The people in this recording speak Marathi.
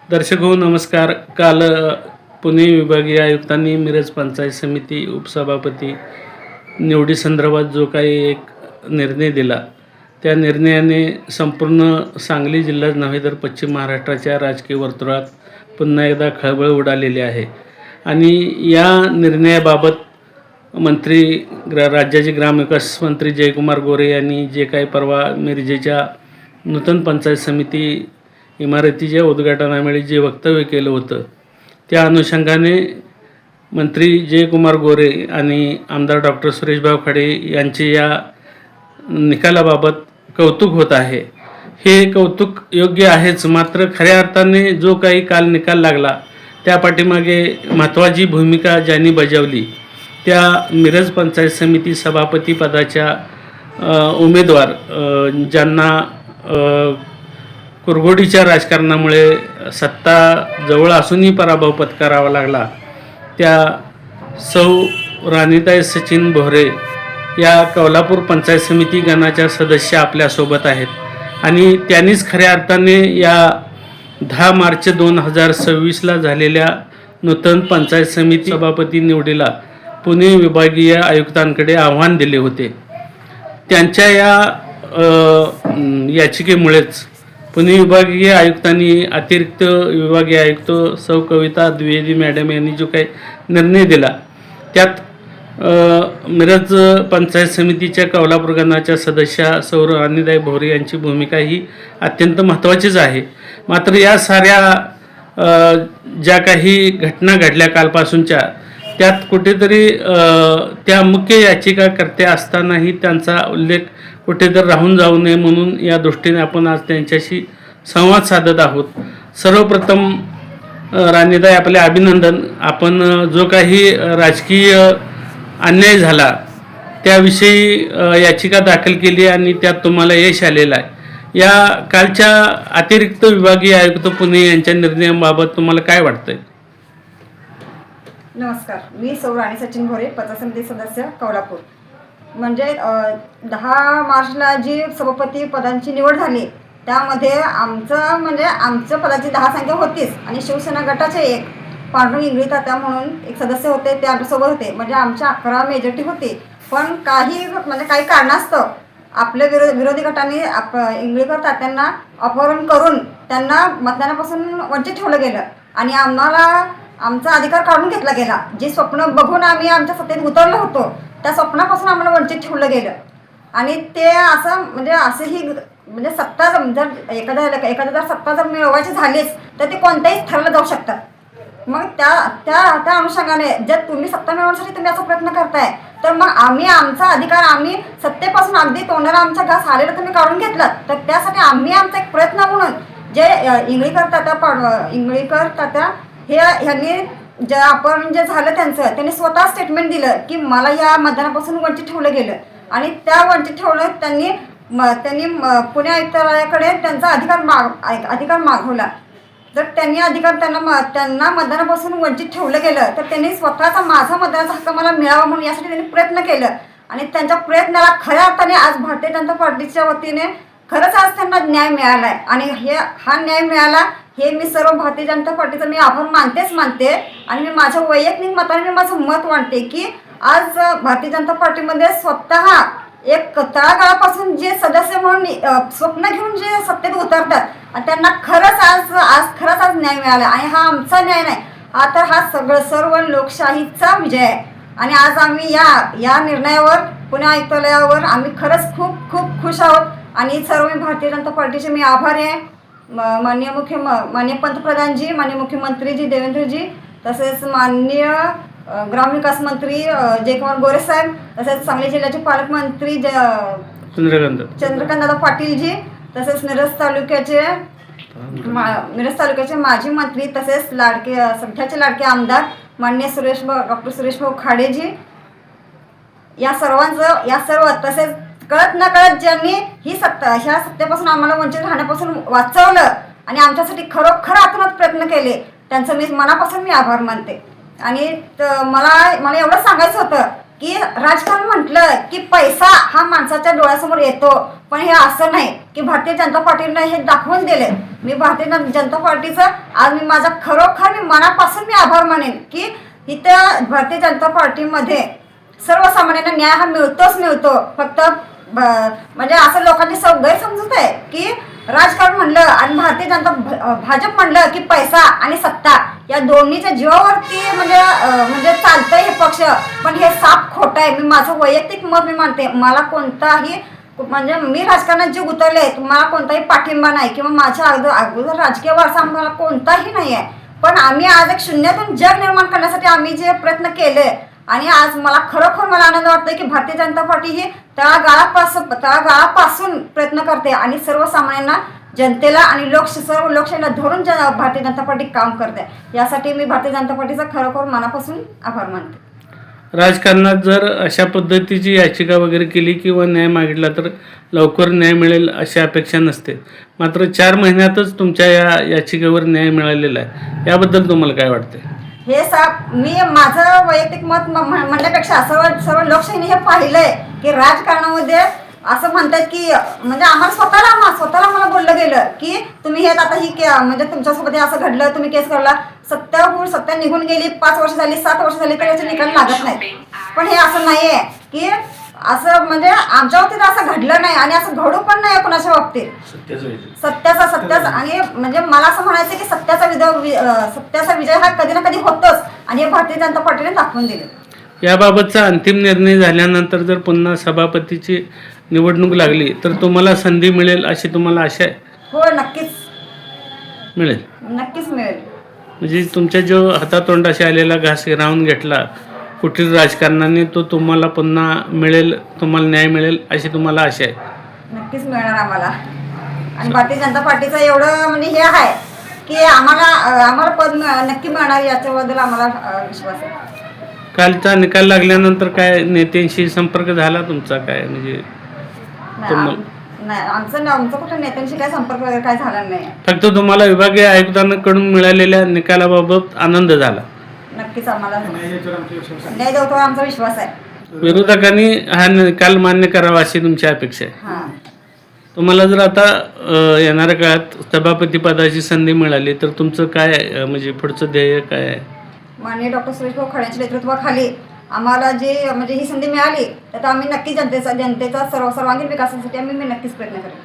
दर्शक हो नमस्कार. काल पुणे विभागीय आयुक्तांनी मिरज पंचायत समिती उपसभापती निवडीसंदर्भात जो काही एक निर्णय दिला, त्या निर्णयाने संपूर्ण सांगली जिल्हाच नव्हे तर पश्चिम महाराष्ट्राच्या राजकीय वर्तुळात पुन्हा एकदा खळबळ उडालेली आहे. आणि या निर्णयाबाबत राज्याचे ग्रामविकास मंत्री जयकुमार गोरे यांनी जे काही परवा मिरजेच्या नूतन पंचायत समिती इमारतीच्या उद्घाटनावेळी जे वक्तव्य केलं होतं, त्या अनुषंगाने मंत्री जयकुमार गोरे आणि आमदार डॉक्टर सुरेशभाऊ खाडे यांचे या निकालाबाबत कौतुक होत आहे. हे कौतुक योग्य आहेच, मात्र खऱ्या अर्थाने जो काही काल निकाल लागला त्या पाठीमागे महत्त्वाची भूमिका ज्यांनी बजावली त्या मिरज पंचायत समिती सभापती पदाच्या उमेदवार ज्यांना कुरघोडीच्या राजकारणामुळे सत्ता जवळ असूनही पराभव पत्करावा लागला, त्या सौ राणीताई सचिन भोरे या कोल्हापूर पंचायत समिती गणाच्या सदस्य आपल्यासोबत आहेत. आणि त्यांनीच खऱ्या अर्थाने या 10 मार्च 2026ला झालेल्या नूतन पंचायत समिती सभापती निवडीला पुणे विभागीय आयुक्तांकडे आव्हान दिले होते. त्यांच्या या याचिकेमुळेच पुणे विभागीय आयुक्तांनी अतिरिक्त विभागीय आयुक्त सौ कविता द्विवेदी मॅडम यांनी जो काही निर्णय दिला त्यात मिरज पंचायत समितीच्या कोल्हापूर गणाच्या सदस्या सौ राणीताई भोरे यांची भूमिका ही अत्यंत महत्त्वाचीच आहे. मात्र या साऱ्या ज्या काही घटना घडल्या कालपासूनच्या, त्यात कुठेतरी त्या मुख्य याचिकाकर्त्या असतानाही त्यांचा उल्लेख कुठेतरी राहून जाऊ नये म्हणून या दृष्टीने आपण आज त्यांच्याशी संवाद साधत आहोत. सर्वप्रथम राणीताई, आपले अभिनंदन. आपण जो काही राजकीय अन्याय झाला त्याविषयी याचिका दाखल केली आणि त्यात तुम्हाला यश आलेलं आहे. या कालच्या अतिरिक्त विभागीय आयुक्त पुणे यांच्या निर्णयाबाबत तुम्हाला काय वाटतंय? नमस्कार, मी सौ राणी सचिन भोरे, पंचायत समिती सदस्य कोल्हापूर. म्हणजे 10 मार्चला जी सभापती पदांची निवड झाली त्यामध्ये आमचं पदाची 10 संख्या होतीच आणि शिवसेना गटाचे एक पांडुरंग इंगळे तात्या म्हणून एक सदस्य होते, ते आमच्यासोबत होते. म्हणजे आमच्या 11 मेजॉरिटी होती. पण काही कारणास्तव आपल्या विरोधी गटाने इंगळेकर तात्यांना अपहरण करून त्यांना मतदानापासून वंचित ठेवलं गेलं आणि आम्हाला आमचा अधिकार काढून घेतला गेला. जे स्वप्न बघून आम्ही आमच्या सत्तेत उतरलो होतो त्या स्वप्नापासून आम्हाला वंचित ठेवलं गेलं. आणि ते असं सत्ता जर एखाद्या सत्ता जर मिळवायची झालीच तर ते कोणत्याही स्तराला जाऊ शकतात. मग त्या अनुषंगाने जर तुम्ही सत्ता मिळवण्यासाठी तुम्ही असा प्रयत्न करताय तर मग आमचा अधिकार आम्ही सत्तेपासून अगदी तोंडाला आमच्या घास आलेला तुम्ही काढून घेतलात. तर त्यासाठी आम्ही आमचा एक प्रयत्न म्हणून जे इंगळेकर तात्या ह्यांनी जे आपण जे झालं त्यांनी स्वतः स्टेटमेंट दिलं की मला या मतदानापासून वंचित ठेवलं गेलं आणि त्या वंचित ठेवलं त्यांनी पुणे आयुक्तालयाकडे त्यांचा अधिकार मागवला. जर त्यांनी त्यांना मतदानापासून वंचित ठेवलं गेलं तर त्यांनी स्वतःचा माझा मतदानाचा हक्क मला मिळावा म्हणून यासाठी त्यांनी प्रयत्न केलं आणि त्यांच्या प्रयत्नाला खऱ्या अर्थाने आज भारतीय जनता पार्टीच्या वतीने खरंच आज त्यांना न्याय मिळाला आहे. आणि हा न्याय मिळाला हे मी सर्व भारतीय जनता पार्टीचा मी आभार मानते आणि मी माझ्या वैयक्तिक मताने मी माझं मत मांडते की आज भारतीय जनता पार्टीमध्ये स्वतः एक तळागाळापासून जे सदस्य म्हणून स्वप्न घेऊन जे सत्तेत उतरतात आणि त्यांना खरंच आज न्याय मिळाला. आणि हा आमचा न्याय नाही, हा सर्व लोकशाहीचा विजय आहे. आणि आज आम्ही या निर्णयावर पुणे आयुक्तालयावर आम्ही खरंच खूप खूप खुश आहोत. आणि सर्व भारतीय जनता पार्टीचे मी आभारी आहे. माननीय पंतप्रधानजी, माननीय मुख्यमंत्रीजी देवेंद्रजी, तसेच माननीय ग्रामविकास मंत्री जयकुमार गोरे साहेब, तसेच सांगली जिल्ह्याचे पालकमंत्री चंद्रकांत दादा पाटीलजी, तसेच मिरज तालुक्याचे माजी मंत्री तसेच सध्याचे लाडके आमदार माननीय डॉक्टर सुरेशभाऊ खाडेजी, या सर्व तसेच कळत न कळत ज्यांनी ह्या सत्तेपासून आम्हाला वंचित राहण्यापासून वाचवलं आणि आमच्यासाठी खरोखर आत्मात प्रयत्न केले त्यांचं मी मनापासून आभार मानते. आणि मला एवढं सांगायचं होतं की राजकारण म्हटलं की पैसा हा माणसाच्या डोळ्यासमोर येतो, पण हे असं नाही की भारतीय जनता पार्टीनं हे दाखवून दिले. मी भारतीय जनता पार्टीचं आज मी माझा खरोखर मी मनापासून मी आभार मानेन की इथं भारतीय जनता पार्टीमध्ये सर्वसामान्यांना न्याय हा मिळतो. फक्त म्हणजे असं लोकांची गैरसमजूत आहे की राजकारण म्हणलं आणि भारतीय जनता भाजप म्हणलं की पैसा आणि सत्ता या दोन्हीच्या जीवावरती म्हणजे चालतंय हे पक्ष, पण हे साफ खोटं आहे. मी माझं वैयक्तिक मत मी मानते. मला कोणताही म्हणजे मी राजकारणात जे उतरले मला कोणताही पाठिंबा नाही किंवा माझ्या अगोदर राजकीय वारसा मला कोणताही नाही आहे, पण आम्ही आज एक शून्यातून जग निर्माण करण्यासाठी आम्ही जे प्रयत्न केले आणि आज मला खरोखर मला आनंद वाटतोय की भारतीय जनता पार्टी ही तळागाळापासून प्रयत्न करते आणि सर्वसामान्यांना जनतेला आणि सर्व लोकशाहीला धरून भारतीय जनता पार्टी काम करते. यासाठी मी भारतीय जनता पार्टीचा खरोखर मनापासून आभार मानते. राजकारणात जर अशा पद्धतीची याचिका वगैरे केली किंवा न्याय मागितला तर लवकर न्याय मिळेल अशी अपेक्षा नसते, मात्र 4 महिन्यातच तुमच्या या याचिकेवर न्याय मिळालेला आहे. याबद्दल तुम्हाला काय वाटते? हे मी माझं वैयक्तिक मत म्हणण्यापेक्षा सर्व लोकशाहीने हे पाहिलंय की राजकारणामध्ये असं म्हणतात की म्हणजे आम्हाला स्वतःला मला बोललं गेलं की तुम्ही हे आता म्हणजे तुमच्यासोबत असं घडलं, तुम्ही केस करला, सत्ता निघून गेली, 5 वर्ष झाली, 7 वर्ष झाली तरी याचे निकाल लागत नाही. पण हे असं नाहीये की असं म्हणजे आमच्या बाबतीत असं घडलं नाही आणि असं घडू पण नाही कुणाच्या बाबतीत. सत्याचा आणि म्हणजे मला असं म्हणायचं की सत्याचा विजय हा कधी ना कधी होतोच आणि हे भारतीय जनता पार्टीने दाखवून दिले. याबाबतचा अंतिम निर्णय झाल्यानंतर जर पुन्हा सभापतीची निवडणूक लागली तर तुम्हाला संधी मिळेल अशी तुम्हाला आशा आहे? हो, नक्कीच मिळेल. नक्कीच मिळेल. म्हणजे तुमच्या जो हातातोंडाशी आलेला घास हिरावून घेतला कुठील राजकारणाने तो तुम्हाला पुन्हा मिळेल, तुम्हाला न्याय मिळेल अशी तुम्हाला आशा आहे? नक्कीच मिळणार आम्हाला. आणि भारतीय जनता पार्टीचं एवढं म्हणजे हे आहे की आम्हाला पद नक्की मिळणार याच्याबद्दल आम्हाला विश्वास आहे. कालचा निकाल लागल्यानंतर काय नेत्यांशी संपर्क झाला तुमचा? काय म्हणजे नाही, आमचं कुठं नेत्यांशी काय संपर्क वगैरे काय झाला नाही. फक्त तुम्हाला विभागीय आयुक्तांकडून मिळालेल्या निकालाबाबत आनंद झाला? नक्कीच आम्हाला न्याय देवतो आमचा विश्वास आहे. विरोधकांनी हा निकाल मान्य करावा अशी तुमची अपेक्षा आहे? तुम्हाला जर आता येणाऱ्या काळात सभापती पदाची संधी मिळाली तर तुमचं काय म्हणजे पुढचं ध्येय काय आहे? माननीय डॉक्टर सुरेशभाऊ खळेंच्या नेतृत्वाखाली आम्हाला जी म्हणजे ही संधी मिळाली तर आम्ही नक्की जनतेचा सर्वांगीण विकासासाठी आम्ही नक्कीच प्रयत्न करेन.